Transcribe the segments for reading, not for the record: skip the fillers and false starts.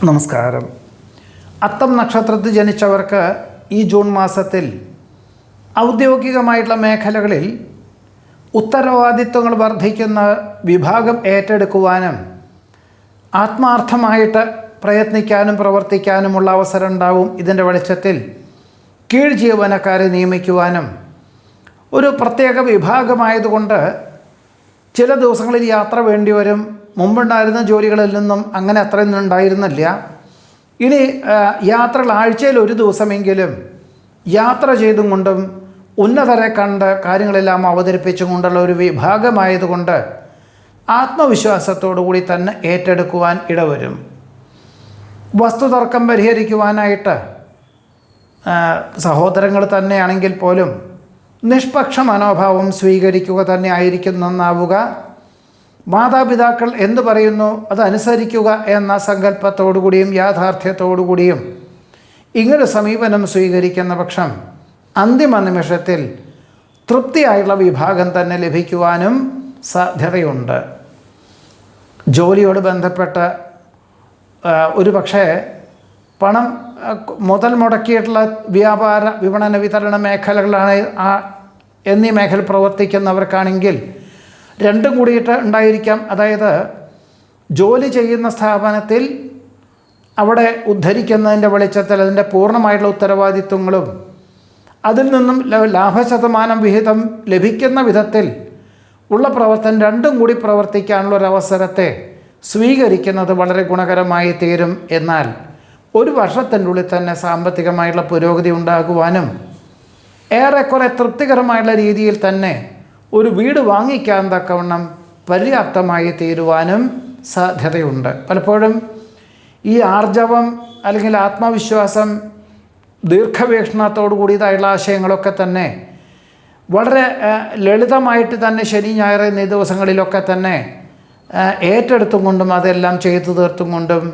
നമസ്കാരം. അത്തം നക്ഷത്രത്തിൽ ജനിച്ചവർക്ക് ഈ ജൂൺ മാസത്തിൽ ഔദ്യോഗികമായിട്ടുള്ള മേഖലകളിൽ ഉത്തരവാദിത്വങ്ങൾ വർദ്ധിക്കുന്ന വിഭാഗം ഏറ്റെടുക്കുവാനും ആത്മാർത്ഥമായിട്ട് പ്രയത്നിക്കാനും പ്രവർത്തിക്കാനുമുള്ള അവസരം ഉണ്ടാവും. ഇതിൻ്റെ വെളിച്ചത്തിൽ കീഴ് ജീവനക്കാരെ നിയമിക്കുവാനും ഒരു പ്രത്യേക വിഭാഗമായതുകൊണ്ട് ചില ദിവസങ്ങളിൽ യാത്ര വേണ്ടി വരും. മുമ്പുണ്ടായിരുന്ന ജോലികളിൽ നിന്നും അങ്ങനെ അത്രയൊന്നും ഉണ്ടായിരുന്നില്ല. ഇനി യാത്രകൾ ആഴ്ചയിൽ ഒരു ദിവസമെങ്കിലും യാത്ര ചെയ്തും കൊണ്ടും ഉന്നതരെ കണ്ട് കാര്യങ്ങളെല്ലാം അവതരിപ്പിച്ചും കൊണ്ടുള്ള ഒരു വിഭാഗമായതുകൊണ്ട് ആത്മവിശ്വാസത്തോടു കൂടി തന്നെ ഏറ്റെടുക്കുവാൻ ഇടവരും. വസ്തുതർക്കം പരിഹരിക്കുവാനായിട്ട് സഹോദരങ്ങൾ തന്നെയാണെങ്കിൽ പോലും നിഷ്പക്ഷ മനോഭാവം സ്വീകരിക്കുക തന്നെ ആയിരിക്കും നന്നാവുക. മാതാപിതാക്കൾ എന്തു പറയുന്നു അതനുസരിക്കുക എന്ന സങ്കല്പത്തോടു കൂടിയും യാഥാർത്ഥ്യത്തോടു കൂടിയും ഇങ്ങനൊരു സമീപനം സ്വീകരിക്കുന്ന പക്ഷം അന്തിമ നിമിഷത്തിൽ തൃപ്തിയായുള്ള വിഭാഗം തന്നെ ലഭിക്കുവാനും സാധ്യതയുണ്ട്. ജോലിയോട് ബന്ധപ്പെട്ട് ഒരു പക്ഷേ പണം മുതൽ മുടക്കിയിട്ടുള്ള വ്യാപാര വിപണന വിതരണ മേഖലകളാണ് എന്നീ മേഖല പ്രവർത്തിക്കുന്നവർക്കാണെങ്കിൽ രണ്ടും കൂടിയിട്ട് ഉണ്ടായിരിക്കാം. അതായത് ജോലി ചെയ്യുന്ന സ്ഥാപനത്തിൽ അവിടെ ഉദ്ധരിക്കുന്നതിൻ്റെ വെളിച്ചത്തിൽ അതിൻ്റെ പൂർണ്ണമായിട്ടുള്ള ഉത്തരവാദിത്വങ്ങളും അതിൽ നിന്നും ലാഭശതമാനം വിഹിതം ലഭിക്കുന്ന വിധത്തിൽ ഉള്ള പ്രവർത്തനം രണ്ടും കൂടി പ്രവർത്തിക്കാനുള്ളൊരവസരത്തെ സ്വീകരിക്കുന്നത് വളരെ ഗുണകരമായി തീരും. എന്നാൽ ഒരു വർഷത്തിൻ്റെ ഉള്ളിൽ തന്നെ സാമ്പത്തികമായിട്ടുള്ള പുരോഗതി ഉണ്ടാകുവാനും ഏറെക്കുറെ തൃപ്തികരമായിട്ടുള്ള രീതിയിൽ തന്നെ ഒരു വീട് വാങ്ങിക്കാൻ തക്കവണ്ണം പര്യാപ്തമായി തീരുവാനും സാധ്യതയുണ്ട്. പലപ്പോഴും ഈ ആർജവം അല്ലെങ്കിൽ ആത്മവിശ്വാസം ദീർഘവീക്ഷണത്തോടു കൂടിയതായുള്ള ആശയങ്ങളൊക്കെ തന്നെ വളരെ ലളിതമായിട്ട് തന്നെ ശനി ഞായർ എന്നീ ദിവസങ്ങളിലൊക്കെ തന്നെ ഏറ്റെടുത്തും കൊണ്ടും അതെല്ലാം ചെയ്തു തീർത്തും കൊണ്ടും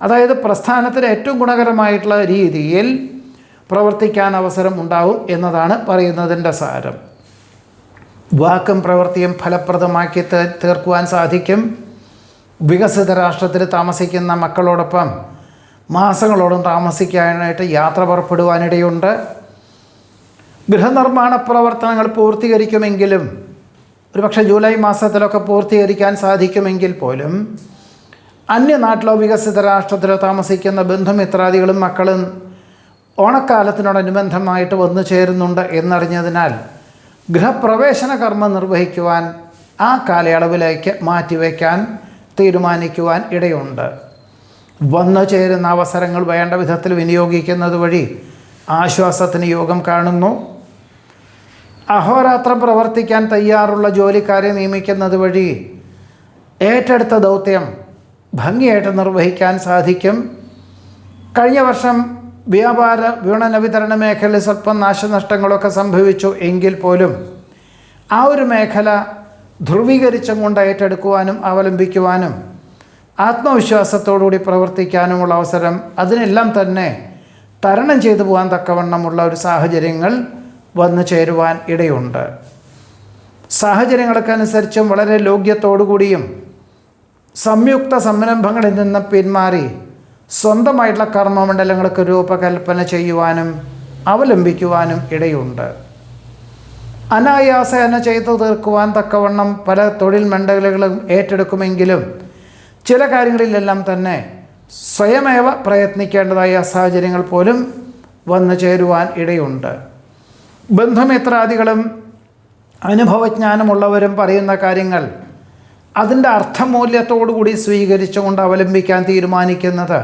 അതായത് പ്രസ്ഥാനത്തിന് ഏറ്റവും ഗുണകരമായിട്ടുള്ള രീതിയിൽ പ്രവർത്തിക്കാൻ അവസരം ഉണ്ടാവും എന്നതാണ് പറയുന്നതിൻ്റെ സാരം. വാക്കും പ്രവൃത്തിയും ഫലപ്രദമാക്കി തീർക്കുവാൻ സാധിക്കും. വികസിത രാഷ്ട്രത്തിൽ താമസിക്കുന്ന മക്കളോടൊപ്പം മാസങ്ങളോളം താമസിക്കാനായിട്ട് യാത്ര പുറപ്പെടുവാനിടയുണ്ട്. ഗൃഹനിർമ്മാണ പ്രവർത്തനങ്ങൾ പൂർത്തീകരിക്കുമെങ്കിലും ഒരുപക്ഷെ ജൂലൈ മാസത്തിലൊക്കെ പൂർത്തീകരിക്കാൻ സാധിക്കുമെങ്കിൽ പോലും അന്യനാട്ടിലോ വികസിത രാഷ്ട്രത്തിലോ താമസിക്കുന്ന ബന്ധുമിത്രാദികളും മക്കളും ഓണക്കാലത്തിനോടനുബന്ധമായിട്ട് വന്നു ചേരുന്നുണ്ട് എന്നറിഞ്ഞതിനാൽ ഗൃഹപ്രവേശന കർമ്മം നിർവഹിക്കുവാൻ ആ കാലയളവിലേക്ക് മാറ്റിവെക്കാൻ തീരുമാനിക്കുവാൻ ഇടയുണ്ട്. വന്നു ചേരുന്ന അവസരങ്ങൾ വേണ്ട വിധത്തിൽ വിനിയോഗിക്കുന്നത് വഴി ആശ്വാസത്തിന് യോഗം കാണുന്നു. അഹോരാത്രം പ്രവർത്തിക്കാൻ തയ്യാറുള്ള ജോലിക്കാരെ നിയമിക്കുന്നത് വഴി ഏറ്റെടുത്ത ദൗത്യം ഭംഗിയായിട്ട് നിർവഹിക്കാൻ സാധിക്കും. കഴിഞ്ഞ വർഷം വ്യാപാര വിപണന വിതരണ മേഖലയിൽ സ്വല്പം നാശനഷ്ടങ്ങളൊക്കെ സംഭവിച്ചു എങ്കിൽ പോലും ആ ഒരു മേഖല ധ്രുവീകരിച്ചും കൊണ്ട് ഏറ്റെടുക്കുവാനും അവലംബിക്കുവാനും ആത്മവിശ്വാസത്തോടുകൂടി പ്രവർത്തിക്കാനുമുള്ള അവസരം അതിനെല്ലാം തന്നെ തരണം ചെയ്തു പോകാൻ തക്കവണ്ണമുള്ള ഒരു സാഹചര്യങ്ങൾ വന്നു ചേരുവാൻ ഇടയുണ്ട്. സാഹചര്യങ്ങൾക്കനുസരിച്ചും വളരെ ലോക്യത്തോടുകൂടിയും സംയുക്ത സംരംഭങ്ങളിൽ നിന്ന് പിന്മാറി സ്വന്തമായിട്ടുള്ള കർമ്മമണ്ഡലങ്ങൾക്ക് രൂപകൽപ്പന ചെയ്യുവാനും അവലംബിക്കുവാനും ഇടയുണ്ട്. അനായാസേന ചെയ്തു തീർക്കുവാൻ തക്കവണ്ണം പല തൊഴിൽ മേഖലകളും ഏറ്റെടുക്കുമെങ്കിലും ചില കാര്യങ്ങളിലെല്ലാം തന്നെ സ്വയമേവ പ്രയത്നിക്കേണ്ടതായ സാഹചര്യങ്ങൾ പോലും വന്നു ചേരുവാൻ ഇടയുണ്ട്. ബന്ധുമിത്രാദികളും അനുഭവജ്ഞാനമുള്ളവരും പറയുന്ന കാര്യങ്ങൾ അതിൻ്റെ അർത്ഥമൂല്യത്തോടു കൂടി സ്വീകരിച്ചുകൊണ്ട് അവലംബിക്കാൻ തീരുമാനിക്കുന്നത്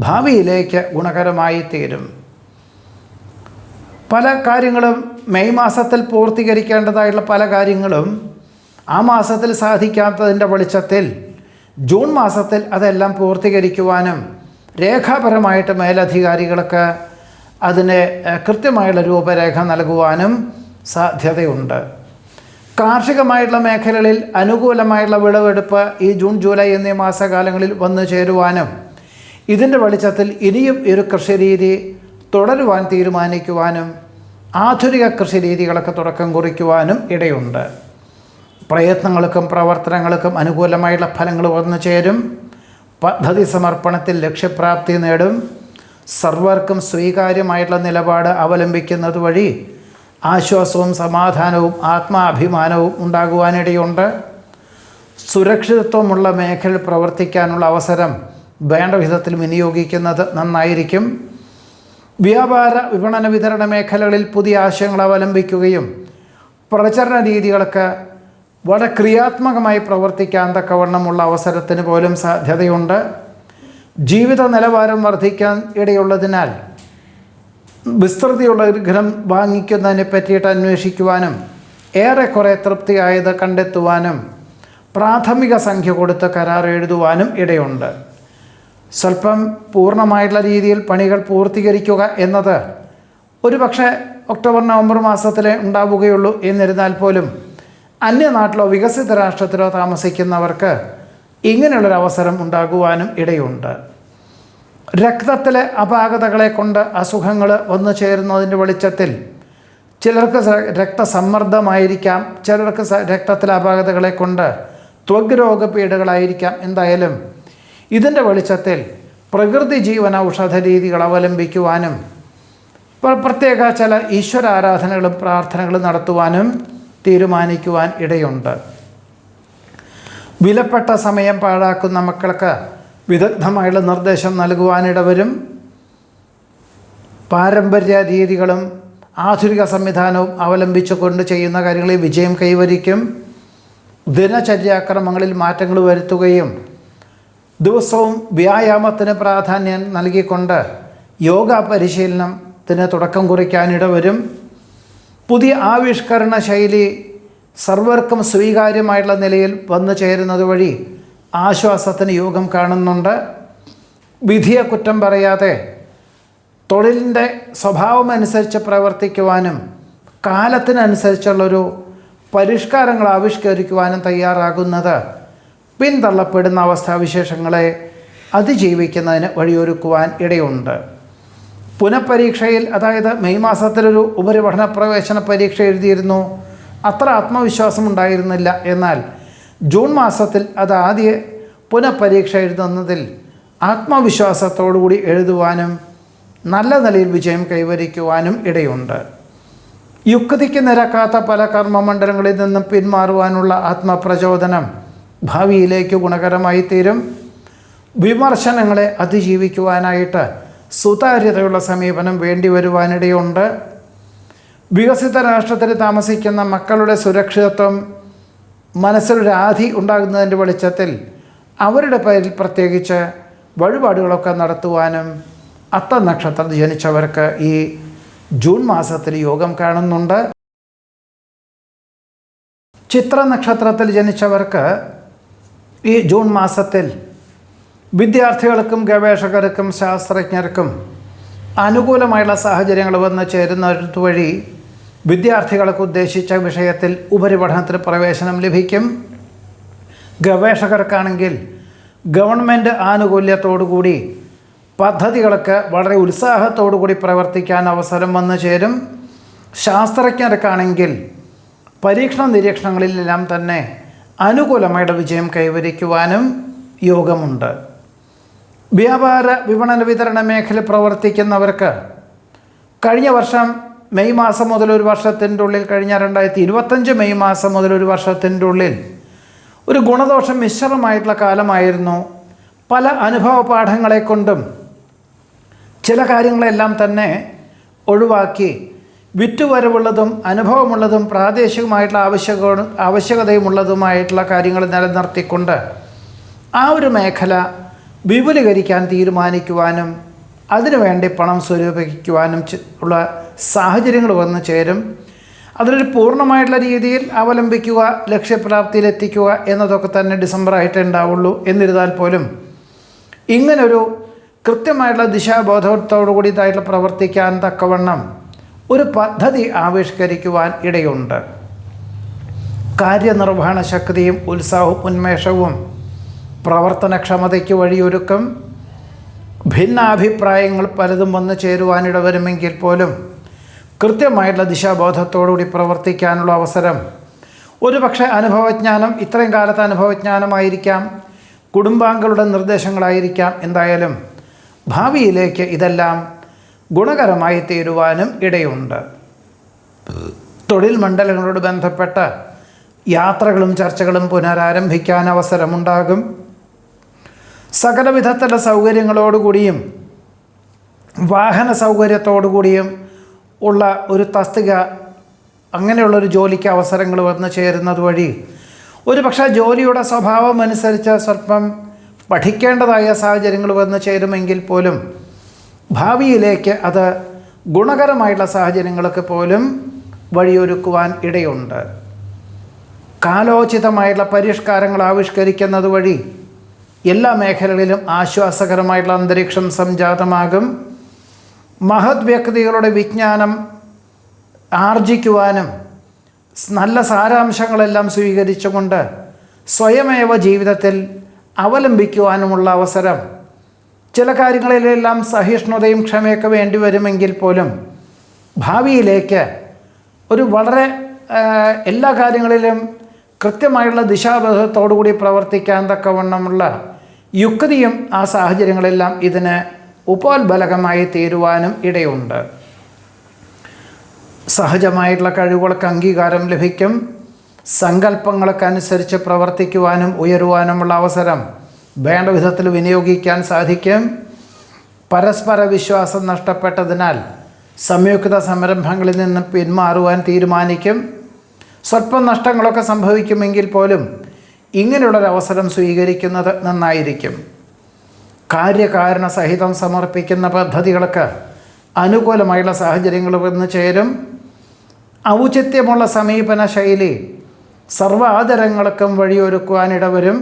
ഭാവിയിലേക്ക് ഗുണകരമായി തീരും. പല കാര്യങ്ങളും മെയ് മാസത്തിൽ പൂർത്തീകരിക്കേണ്ടതായിട്ടുള്ള പല കാര്യങ്ങളും ആ മാസത്തിൽ സാധിക്കാത്തതിൻ്റെ വെളിച്ചത്തിൽ ജൂൺ മാസത്തിൽ അതെല്ലാം പൂർത്തീകരിക്കുവാനും രേഖാപരമായിട്ട് മേലധികാരികൾക്ക് അതിന് കൃത്യമായുള്ള രൂപരേഖ നൽകുവാനും സാധ്യതയുണ്ട്. കാർഷികമായിട്ടുള്ള മേഖലകളിൽ അനുകൂലമായിട്ടുള്ള വിളവെടുപ്പ് ഈ ജൂൺ ജൂലൈ എന്നീ മാസകാലങ്ങളിൽ വന്നു ചേരുവാനും ഇതിൻ്റെ വെളിച്ചത്തിൽ ഇനിയും ഒരു കൃഷിരീതി തുടരുവാൻ തീരുമാനിക്കുവാനും ആധുനിക കൃഷിരീതികളൊക്കെ തുടക്കം കുറിക്കുവാനും ഇടയുണ്ട്. പ്രയത്നങ്ങൾക്കും പ്രവർത്തനങ്ങൾക്കും അനുകൂലമായുള്ള ഫലങ്ങൾ വന്നു ചേരും. പദ്ധതി സമർപ്പണത്തിൽ ലക്ഷ്യപ്രാപ്തി നേടും. സർവർക്കും സ്വീകാര്യമായിട്ടുള്ള നിലപാട് അവലംബിക്കുന്നത് വഴി ആശ്വാസവും സമാധാനവും ആത്മാഭിമാനവും ഉണ്ടാകുവാനിടയുണ്ട്. സുരക്ഷിതത്വമുള്ള മേഖലയിൽ പ്രവർത്തിക്കാനുള്ള അവസരം വേണ്ട വിധത്തിൽ വിനിയോഗിക്കുന്നത് നന്നായിരിക്കും. വ്യാപാര വിപണന വിതരണ മേഖലകളിൽ പുതിയ ആശയങ്ങൾ അവലംബിക്കുകയും പ്രചരണ രീതികൾക്ക് വളരെ ക്രിയാത്മകമായി പ്രവർത്തിക്കാൻ തക്കവണ്ണമുള്ള അവസരത്തിന് പോലും സാധ്യതയുണ്ട്. ജീവിത നിലവാരം വർദ്ധിക്കാൻ ഇടയുള്ളതിനാൽ വിസ്തൃതിയുള്ള ഒരു ഗൃഹം വാങ്ങിക്കുന്നതിനെ പറ്റിയിട്ട് അന്വേഷിക്കുവാനും ഏറെക്കുറെ തൃപ്തിയായത് കണ്ടെത്തുവാനും പ്രാഥമിക സംഖ്യ കൊടുത്ത് കരാർ എഴുതുവാനും ഇടയുണ്ട്. സ്വല്പം പൂർണ്ണമായിട്ടുള്ള രീതിയിൽ പണികൾ പൂർത്തീകരിക്കുക എന്നത് ഒരു പക്ഷേ ഒക്ടോബർ നവംബർ മാസത്തിലേ ഉണ്ടാവുകയുള്ളൂ. എന്നിരുന്നാൽ പോലും അന്യനാട്ടിലോ വികസിത രാഷ്ട്രത്തിലോ താമസിക്കുന്നവർക്ക് ഇങ്ങനെയുള്ളൊരു അവസരം ഉണ്ടാകുവാനും ഇടയുണ്ട്. രക്തത്തിലെ അപാകതകളെ കൊണ്ട് അസുഖങ്ങൾ വന്നു ചേരുന്നതിൻ്റെ വെളിച്ചത്തിൽ ചിലർക്ക് രക്തസമ്മർദ്ദമായിരിക്കാം, ചിലർക്ക് രക്തത്തിലെ അപാകതകളെ കൊണ്ട് ത്വഗ് രോഗപീഠകളായിരിക്കാം. എന്തായാലും ഇതിൻ്റെ വെളിച്ചത്തിൽ പ്രകൃതി ജീവന ഔഷധ രീതികൾ അവലംബിക്കുവാനും പ്രത്യേക ചില ഈശ്വരാരാധനകളും പ്രാർത്ഥനകളും നടത്തുവാനും തീരുമാനിക്കുവാൻ ഇടയുണ്ട്. വിലപ്പെട്ട സമയം പാഴാക്കുന്ന മക്കൾക്ക് വിദഗ്ധമായുള്ള നിർദ്ദേശം നൽകുവാനിടവരും. പാരമ്പര്യ രീതികളും ആധുനിക സംവിധാനവും അവലംബിച്ചുകൊണ്ട് ചെയ്യുന്ന കാര്യങ്ങളിൽ വിജയം കൈവരിക്കും. ദിനചര്യാക്രമങ്ങളിൽ മാറ്റങ്ങൾ വരുത്തുകയും ദിവസവും വ്യായാമത്തിന് പ്രാധാന്യം നൽകിക്കൊണ്ട് യോഗ പരിശീലനത്തിന് തുടക്കം കുറിക്കാനിടവരും. പുതിയ ആവിഷ്കരണ ശൈലി സർവർക്കും സ്വീകാര്യമായിട്ടുള്ള നിലയിൽ വന്നു ചേരുന്നത് വഴി ആശ്വാസത്തിന് യോഗം കാണുന്നുണ്ട്. വിധിയെ കുറ്റം പറയാതെ തൊഴിലിൻ്റെ സ്വഭാവമനുസരിച്ച് പ്രവർത്തിക്കുവാനും കാലത്തിനനുസരിച്ചുള്ളൊരു പരിഷ്കാരങ്ങൾ ആവിഷ്കരിക്കുവാനും തയ്യാറാകുന്നത് പിന്തള്ളപ്പെടുന്ന അവസ്ഥാവിശേഷങ്ങളെ അതിജീവിക്കുന്നതിന് വഴിയൊരുക്കുവാൻ ഇടയുണ്ട്. പുനഃപരീക്ഷയിൽ, അതായത് മെയ് മാസത്തിലൊരു ഉപരിപഠന പ്രവേശന പരീക്ഷ എഴുതിയിരുന്നു. അത്ര ആത്മവിശ്വാസം ഉണ്ടായിരുന്നില്ല. എന്നാൽ ജൂൺ മാസത്തിൽ അത് ആദ്യ പുനഃപരീക്ഷ എഴുതുന്നതിൽ ആത്മവിശ്വാസത്തോടുകൂടി എഴുതുവാനും നല്ല നിലയിൽ വിജയം കൈവരിക്കുവാനും ഇടയുണ്ട്. യുക്തിക്ക് നിരക്കാത്ത പല കർമ്മമണ്ഡലങ്ങളിൽ നിന്നും പിന്മാറുവാനുള്ള ആത്മപ്രചോദനം ഭാവിയിലേക്ക് ഗുണകരമായി തീരും. വിമർശനങ്ങളെ അതിജീവിക്കുവാനായിട്ട് സുതാര്യതയുള്ള സമീപനം വേണ്ടി വരുവാനിടയുണ്ട്. വികസിത രാഷ്ട്രത്തിൽ താമസിക്കുന്ന മക്കളുടെ സുരക്ഷിതത്വം മനസ്സിലൊരാധി ഉണ്ടാകുന്നതിൻ്റെ വെളിച്ചത്തിൽ അവരുടെ പേരിൽ പ്രത്യേകിച്ച് വഴിപാടുകളൊക്കെ നടത്തുവാനും അത്ത നക്ഷത്രത്തിൽ ജനിച്ചവർക്ക് ഈ ജൂൺ മാസത്തിൽ യോഗം കാണുന്നുണ്ട്. ചിത്ര നക്ഷത്രത്തിൽ ജനിച്ചവർക്ക് ഈ ജൂൺ മാസത്തിൽ വിദ്യാർത്ഥികൾക്കും ഗവേഷകർക്കും ശാസ്ത്രജ്ഞർക്കും അനുകൂലമായുള്ള സാഹചര്യങ്ങൾ വന്ന് ചേരുന്നത് വഴി വിദ്യാർത്ഥികൾക്ക് ഉദ്ദേശിച്ച വിഷയത്തിൽ ഉപരിപഠനത്തിന് പ്രവേശനം ലഭിക്കും. ഗവേഷകർക്കാണെങ്കിൽ ഗവൺമെൻറ് ആനുകൂല്യത്തോടുകൂടി പദ്ധതികൾക്ക് വളരെ ഉത്സാഹത്തോടുകൂടി പ്രവർത്തിക്കാൻ അവസരം വന്നു ചേരും. ശാസ്ത്രജ്ഞർക്കാണെങ്കിൽ പരീക്ഷണ നിരീക്ഷണങ്ങളിലെല്ലാം തന്നെ അനുകൂലമായിട്ട് വിജയം കൈവരിക്കുവാനും യോഗമുണ്ട്. വ്യാപാര വിപണന വിതരണ മേഖല പ്രവർത്തിക്കുന്നവർക്ക് കഴിഞ്ഞ വർഷം മെയ് മാസം മുതൽ ഒരു വർഷത്തിൻ്റെ ഉള്ളിൽ, കഴിഞ്ഞ 2025 മെയ് മാസം മുതൽ ഒരു വർഷത്തിൻ്റെ ഉള്ളിൽ ഒരു ഗുണദോഷം മിശ്രമായിട്ടുള്ള കാലമായിരുന്നു. പല അനുഭവ പാഠങ്ങളെ കൊണ്ടും ചില കാര്യങ്ങളെല്ലാം തന്നെ ഒഴിവാക്കി വിറ്റുവരവുള്ളതും അനുഭവമുള്ളതും പ്രാദേശികമായിട്ടുള്ള ആവശ്യകതയുമുള്ളതുമായിട്ടുള്ള കാര്യങ്ങൾ നിലനിർത്തിക്കൊണ്ട് ആ ഒരു മേഖല വിപുലീകരിക്കാൻ തീരുമാനിക്കുവാനും അതിനുവേണ്ടി പണം സ്വരൂപിക്കുവാനും ഉള്ള സാഹചര്യങ്ങൾ വന്നു ചേരും. അതിലൊരു പൂർണ്ണമായിട്ടുള്ള രീതിയിൽ അവലംബിക്കുക, ലക്ഷ്യപ്രാപ്തിയിലെത്തിക്കുക എന്നതൊക്കെ തന്നെ ഡിസംബറായിട്ട് ഉണ്ടാവുള്ളൂ. എന്നിരുന്നാൽ പോലും ഇങ്ങനൊരു കൃത്യമായിട്ടുള്ള ദിശാബോധത്തോടു കൂടിയതായിട്ടുള്ള പ്രവർത്തിക്കാൻ തക്കവണ്ണം ഒരു പദ്ധതി ആവിഷ്കരിക്കുവാൻ ഇടയുണ്ട്. കാര്യനിർവഹണ ശക്തിയും ഉത്സാഹവും ഉന്മേഷവും പ്രവർത്തനക്ഷമതയ്ക്ക് വഴിയൊരുക്കും. ഭിന്നാഭിപ്രായങ്ങൾ പലതും വന്നു ചേരുവാനിടവരുമെങ്കിൽ പോലും കൃത്യമായിട്ടുള്ള ദിശാബോധത്തോടുകൂടി പ്രവർത്തിക്കാനുള്ള അവസരം, ഒരു പക്ഷേ അനുഭവജ്ഞാനം, ഇത്രയും കാലത്തെ അനുഭവജ്ഞാനമായിരിക്കാം, കുടുംബാംഗങ്ങളുടെ നിർദ്ദേശങ്ങളായിരിക്കാം. എന്തായാലും ഭാവിയിലേക്ക് ഇതെല്ലാം ഗുണകരമായി തീരുവാനും ഇടയുണ്ട്. തൊഴിൽ മണ്ഡലങ്ങളോട് ബന്ധപ്പെട്ട യാത്രകളും ചർച്ചകളും പുനരാരംഭിക്കാൻ അവസരമുണ്ടാകും. സകല വിധത്തിലുള്ള സൗകര്യങ്ങളോടുകൂടിയും വാഹന സൗകര്യത്തോടുകൂടിയും ഉള്ള ഒരു തസ്തിക, അങ്ങനെയുള്ളൊരു ജോലിക്ക് അവസരങ്ങൾ വന്നു ചേരുന്നത് വഴി ഒരു പക്ഷേ ജോലിയുടെ സ്വഭാവം അനുസരിച്ച് സ്വല്പം പഠിക്കേണ്ടതായ സാഹചര്യങ്ങൾ വന്നു ചേരുമെങ്കിൽ പോലും ഭാവിയിലേക്ക് അത് ഗുണകരമായിട്ടുള്ള സാഹചര്യങ്ങൾക്ക് പോലും വഴിയൊരുക്കുവാൻ ഇടയുണ്ട്. കാലോചിതമായിട്ടുള്ള പരിഷ്കാരങ്ങൾ ആവിഷ്കരിക്കുന്നത് വഴി എല്ലാ മേഖലകളിലും ആശ്വാസകരമായിട്ടുള്ള അന്തരീക്ഷം സംജാതമാകും. മഹത് വ്യക്തികളുടെ വിജ്ഞാനം ആർജിക്കുവാനും നല്ല സാരാംശങ്ങളെല്ലാം സ്വീകരിച്ചുകൊണ്ട് സ്വയമേവ ജീവിതത്തിൽ അവലംബിക്കുവാനുമുള്ള അവസരം, ചില കാര്യങ്ങളിലെല്ലാം സഹിഷ്ണുതയും ക്ഷമയൊക്കെ വേണ്ടി വരുമെങ്കിൽ പോലും ഭാവിയിലേക്ക് ഒരു വളരെ എല്ലാ കാര്യങ്ങളിലും കൃത്യമായുള്ള ദിശാബോധത്തോടുകൂടി പ്രവർത്തിക്കാൻ തക്കവണ്ണമുള്ള യുക്തിയും ആ സാഹചര്യങ്ങളെല്ലാം ഇതിന് ഉപോത്ബലകമായി തീരുവാനും ഇടയുണ്ട്. സഹജമായിട്ടുള്ള കഴിവുകൾക്ക് അംഗീകാരം ലഭിക്കും. സങ്കല്പങ്ങൾക്കനുസരിച്ച് പ്രവർത്തിക്കുവാനും ഉയരുവാനുമുള്ള അവസരം വേണ്ട വിധത്തിൽ വിനിയോഗിക്കാൻ സാധിക്കും. പരസ്പര വിശ്വാസം നഷ്ടപ്പെട്ടതിനാൽ സംയുക്ത സംരംഭങ്ങളിൽ നിന്ന് പിന്മാറുവാൻ തീരുമാനിക്കും. സ്വല്പം നഷ്ടങ്ങളൊക്കെ സംഭവിക്കുമെങ്കിൽ പോലും ഇങ്ങനെയുള്ളൊരവസരം സ്വീകരിക്കുന്നത് നന്നായിരിക്കും. കാര്യകാരണ സഹിതം സമർപ്പിക്കുന്ന പദ്ധതികൾക്ക് അനുകൂലമായുള്ള സാഹചര്യങ്ങൾ വന്നു ചേരും. ഔചിത്യമുള്ള സമീപന ശൈലി സർവാദരങ്ങൾക്കും വഴിയൊരുക്കുവാനിടവരും.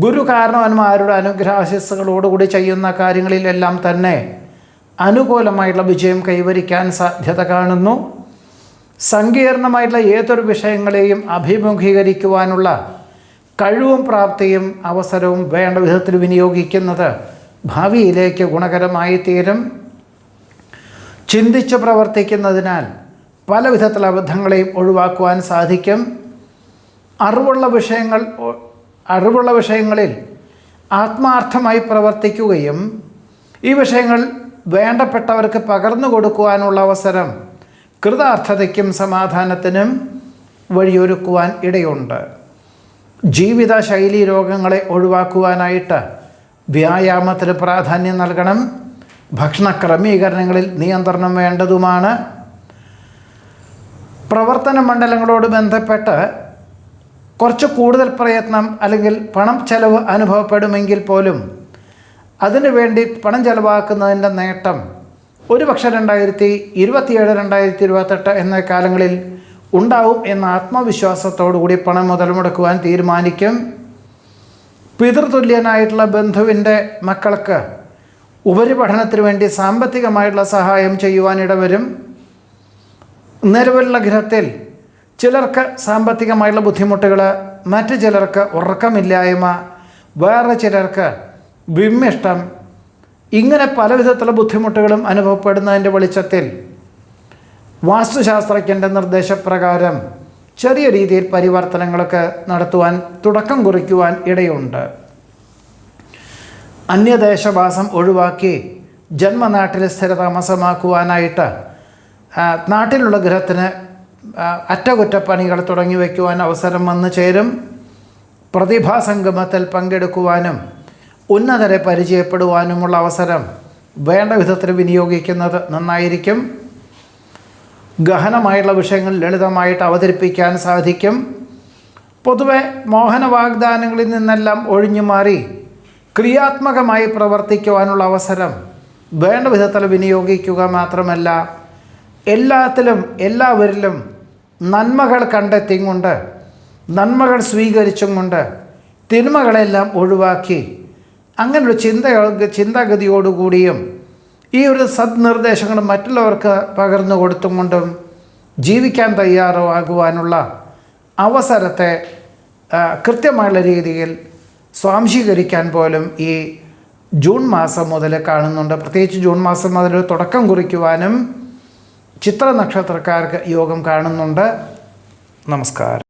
ഗുരുകാരണവന്മാരുടെ അനുഗ്രഹാശിസ്സുകളോടുകൂടി ചെയ്യുന്ന കാര്യങ്ങളിലെല്ലാം തന്നെ അനുകൂലമായിട്ടുള്ള വിജയം കൈവരിക്കാൻ സാധ്യത കാണുന്നു. സങ്കീർണമായിട്ടുള്ള ഏതൊരു വിഷയങ്ങളെയും അഭിമുഖീകരിക്കുവാനുള്ള കഴിവും പ്രാപ്തിയും അവസരവും വേണ്ട വിധത്തിൽ വിനിയോഗിക്കുന്നത് ഭാവിയിലേക്ക് ഗുണകരമായി തീരും. ചിന്തിച്ച് പ്രവർത്തിക്കുന്നതിനാൽ പല വിധത്തിലുള്ള അബദ്ധങ്ങളെയും ഒഴിവാക്കുവാൻ സാധിക്കും. അറിവുള്ള വിഷയങ്ങളിൽ ആത്മാർത്ഥമായി പ്രവർത്തിക്കുകയും ഈ വിഷയങ്ങൾ വേണ്ടപ്പെട്ടവർക്ക് പകർന്നു കൊടുക്കുവാനുള്ള അവസരം കൃതാർത്ഥതയ്ക്കും സമാധാനത്തിനും വഴിയൊരുക്കുവാൻ ഇടയുണ്ട്. ജീവിതശൈലി രോഗങ്ങളെ ഒഴിവാക്കുവാനായിട്ട് വ്യായാമത്തിന് പ്രാധാന്യം നൽകണം. ഭക്ഷണ ക്രമീകരണങ്ങളിൽ നിയന്ത്രണം വേണ്ടതുമാണ്. പ്രവർത്തന മണ്ഡലങ്ങളോട് ബന്ധപ്പെട്ട് കുറച്ച് കൂടുതൽ പ്രയത്നം അല്ലെങ്കിൽ പണം ചെലവ് അനുഭവപ്പെടുമെങ്കിൽ പോലും അതിനു വേണ്ടി പണം ചെലവാക്കുന്നതിൻ്റെ നേട്ടം ഒരുപക്ഷെ 2027-2028 എന്ന കാലങ്ങളിൽ ഉണ്ടാവും എന്ന ആത്മവിശ്വാസത്തോടു കൂടി പണം മുതൽ മുടക്കുവാൻ തീരുമാനിക്കും. പിതൃതുല്യനായിട്ടുള്ള ബന്ധുവിൻ്റെ മക്കൾക്ക് ഉപരിപഠനത്തിന് വേണ്ടി സാമ്പത്തികമായിട്ടുള്ള സഹായം ചെയ്യുവാനിടവരും. നിലവിലുള്ള ഗ്രഹത്തിൽ ചിലർക്ക് സാമ്പത്തികമായിട്ടുള്ള ബുദ്ധിമുട്ടുകൾ, മറ്റു ചിലർക്ക് ഉറക്കമില്ലായ്മ, വേറെ ചിലർക്ക് വിമ്മിഷ്ടം, ഇങ്ങനെ പല വിധത്തിലുള്ള ബുദ്ധിമുട്ടുകളും അനുഭവപ്പെടുന്നതിൻ്റെ വെളിച്ചത്തിൽ വാസ്തുശാസ്ത്രജ്ഞൻ്റെ നിർദ്ദേശപ്രകാരം ചെറിയ രീതിയിൽ പരിവർത്തനങ്ങളൊക്കെ നടത്തുവാൻ തുടക്കം കുറിക്കുവാൻ ഇടയുണ്ട്. അന്യദേശവാസം ഒഴിവാക്കി ജന്മനാട്ടിൽ സ്ഥിരതാമസമാക്കുവാനായിട്ട് നാട്ടിലുള്ള ഗ്രഹത്തിന് അറ്റകുറ്റപ്പണികൾ തുടങ്ങി വയ്ക്കുവാൻ അവസരം വന്നു ചേരും. പ്രതിഭാസംഗമത്തിൽ പങ്കെടുക്കുവാനും ഉന്നതരെ പരിചയപ്പെടുവാനുമുള്ള അവസരം വേണ്ട വിധത്തിൽ വിനിയോഗിക്കുന്നത് നന്നായിരിക്കും. ഗഹനമായുള്ള വിഷയങ്ങൾ ലളിതമായിട്ട് അവതരിപ്പിക്കാൻ സാധിക്കും. പൊതുവെ മോഹന വാഗ്ദാനങ്ങളിൽ നിന്നെല്ലാം ഒഴിഞ്ഞു മാറി ക്രിയാത്മകമായി പ്രവർത്തിക്കുവാനുള്ള അവസരം വേണ്ട വിധത്തിൽ വിനിയോഗിക്കുക മാത്രമല്ല, എല്ലാത്തിലും എല്ലാവരിലും നന്മകൾ കണ്ടെത്തിയും കൊണ്ട്, നന്മകൾ സ്വീകരിച്ചും കൊണ്ട് തിന്മകളെല്ലാം ഒഴിവാക്കി അങ്ങനൊരു ചിന്താഗതിയോടുകൂടിയും ഈ ഒരു സദ്നിർദ്ദേശങ്ങൾ മറ്റുള്ളവർക്ക് പകർന്നു കൊടുത്തും കൊണ്ടും ജീവിക്കാൻ തയ്യാറാകുവാനുള്ള അവസരത്തെ കൃത്യമായുള്ള രീതിയിൽ സ്വാംശീകരിക്കാൻ പോലും ഈ ജൂൺ മാസം മുതൽ കാണുന്നുണ്ട്. പ്രത്യേകിച്ച് ജൂൺ മാസം മുതൽ തുടക്കം കുറിക്കുവാനും ചിത്ര നക്ഷത്രക്കാർക്ക് യോഗം കാണുന്നുണ്ട്. നമസ്കാരം.